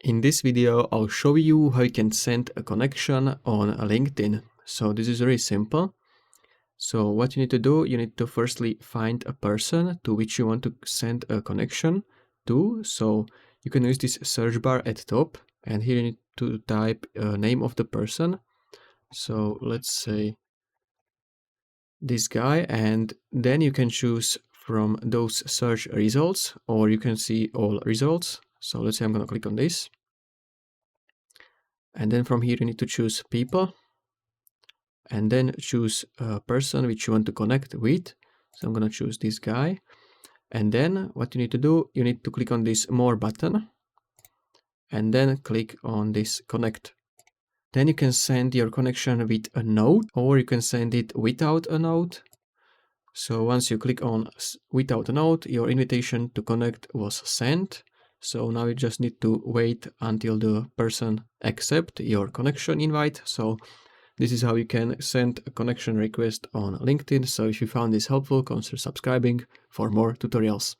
In this video, I'll show you how you can send a connection on LinkedIn. So this is very simple. So what you need to do, you need to firstly find a person to which you want to send a connection to. So you can use this search bar at top, and here you need to type a name of the person. So let's say this guy, and then you can choose from those search results, or you can see all results. So let's say I'm going to click on this. And then from here you need to choose people, and then choose a person which you want to connect with. So I'm going to choose this guy. And then what you need to do, you need to click on this more button and then click on this connect. Then you can send your connection with a note, or you can send it without a note. So once you click on without a note, your invitation to connect was sent. So now you just need to wait until the person accepts your connection invite. So this is how you can send a connection request on LinkedIn. So if you found this helpful, consider subscribing for more tutorials.